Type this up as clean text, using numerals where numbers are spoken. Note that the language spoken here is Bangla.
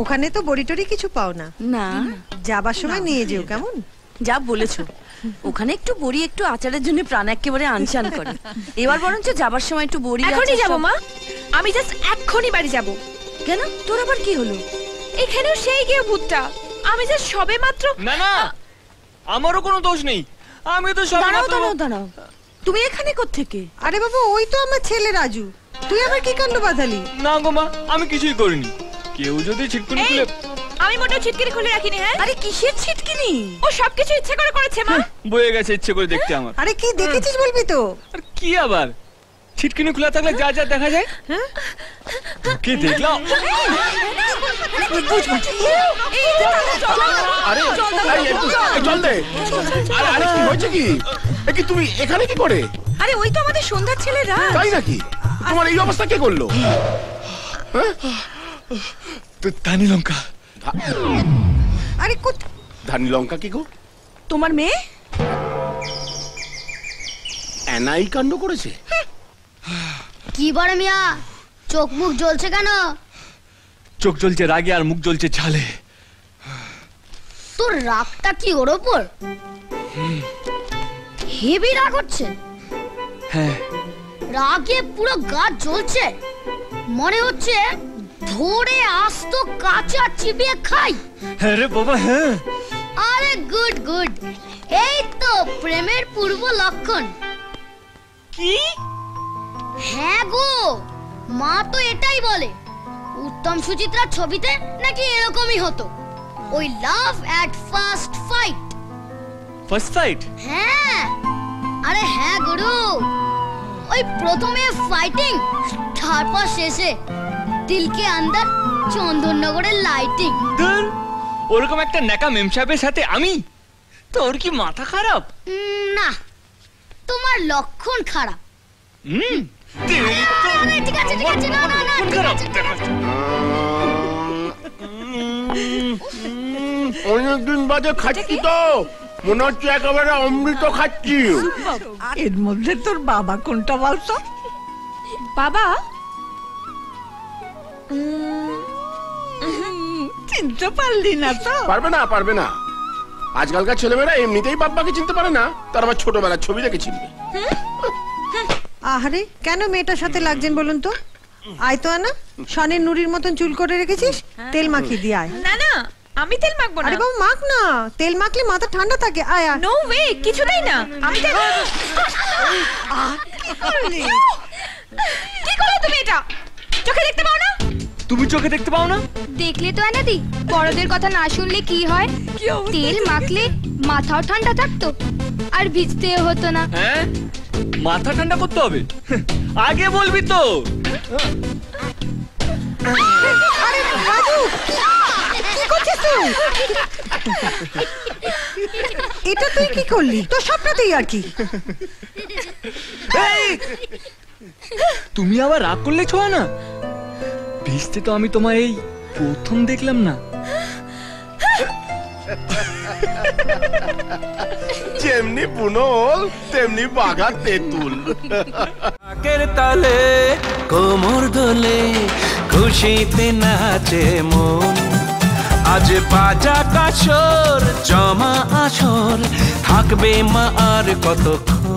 ওখানে তো বড়ি টড়ি কিছু পাও না। না, যাবার সময় নিয়ে যেও, কেমন? যা বলেছো। ওখানে একটু বড়ি একটু আচারের জন্য প্রাণ একেবারে আনচান করে। এবার বরঞ্চ যাবার সময় একটু বড়ি। এখনই যাবো মা, আমি জাস্ট এক্ষুনি বাড়ি যাব। কেন, তোর আবার কি হলো? এখানেও সেই গিয়ে ভূতটা। আমি যে সবে মাত্র। না না, আমারও কোনো দোষ নেই, আমি তো সবে মাত্র। দাঁড়াও, তুমি এখানে কোত্থেকে? আরে বাবা, ওই তো আমার ছেলে রাজু। তুই আবার কি কাণ্ড বাঁধালি? না গো মা, আমি কিছুই করিনি। কেউ যদি ছিটকুনি খুলে। আমি মোটেও ছিটকিনি খুলে রাখিনি। হ্যাঁ, আরে কিসের ছিটকিনি? ও সবকিছু ইচ্ছে করে করেছে মা। বয়ে গেছে ইচ্ছে করে দেখতে আমার। আরে কি দেখেছিস বলবি তো? আর কি আবার, ছিটকিনি খোলা থাকলে যা যা দেখা যায়। হ্যাঁ, কি দেখলাম? আরে চল দে। আরে কি হয়েছে কি? কি তুমি এখানে কি করে? আরে ওই তো আমাদের সন্ধ্যার ছেলে রাজ। তাই নাকি? তোমার এই অবস্থা কে করলো? ধানি লঙ্কা। আরে ধানি লঙ্কা কি গো? তোমার মেয়ে এনাই কাণ্ড করেছে। কি বড় মিয়া, চোখ মুখ জ্বলছে কেন? চোখ জ্বলছে রাগে আর মুখ জ্বলছে ঝালে। তোর রাগটা কি ওর ওপর? হেভি রাগ হচ্ছে। হ্যাঁ, রাগে পুরো গা জ্বলছে। মনে হচ্ছে ধরে আস্ত কাঁচা চিবিয়ে খাই। হ্যাঁ রে বাবা, হ্যাঁ। আরে গুড গুড, এই তো প্রেমের পূর্ব লক্ষণ। কি? হ্যাঁ গো, মা তো এটাই বলে। উত্তম সুচিত্রার ছবিতে নাকি এরকমই হতো, ওই love at first fight. First fight? হ্যাঁ, আরে হ্যাঁ গুরু, ওই প্রথমে ফাইটিং, তারপর শেষে দিল কে আন্দার চন্দননগরের লাইটিং। ধুর, ওরকম একটা নেকা মেম সাহেবের সাথে আমি? তোর কি মাথা খারাপ? না, তোমার লক্ষণ খারাপ। ঠিক আছে ঠিক আছে, না না না, ঠিক আছে। অনেকদিন বাদে খাচ্ছি তো, মনে হচ্ছে একেবারে অমৃত খাচ্ছি। এর মধ্যে তোর বাবা কোনটা বলতো? বাবা? চিনতে পারলি না তো? পারবে না। আজকালকার ছেলেমেয়েরা এমনিতেই বাবাকে চিনতে পারে না, তার আবার ছোটবেলার ছবি দেখে চিনবে। আহারে, কেন মেয়েটার সাথে লাগছেন বলুন তো? আয় তো আনা, শনের নুরির মতন চুল করে রেখেছিস, তেল মাখিয়ে দিয়ে আয়। না না, আমি তেল মাখবো না। আরে বাবা মাখ না, তেল মাখলে মাথা ঠান্ডা থাকে। আয় আয়। নো ওয়ে, কিছুতেই না। আমি তেল। কি করলে তুমি এটা? চোখে দেখতে পাও না? তুমি চোখে দেখতে পাও না? দেখলে তো আনাদি, বড়দের কথা না শুনলে কি হয়? তেল মাখলে মাথাও ঠান্ডা থাকতো আর ভিজতেও হতো না। হ্যাঁ, মাথা ঠান্ডা করতে হবে, আগে বলবি তো। আরে রাজু, কি করছিস তুই? এটা তুই কি করলি? তোর স্বপ্নতেই আর কি। তুমি আবার রাগ করলে ছোঁয়া না? ভিজতে তো আমি তোমার এই প্রথম দেখলাম না। যেমনি পুনল তেমনি বাঘা তেঁতুল। তালে কোমর দোলে খুশিতে নাচে মন, আজ বাজা কাছর জমা আসর থাকবে মা আর কতক্ষণ।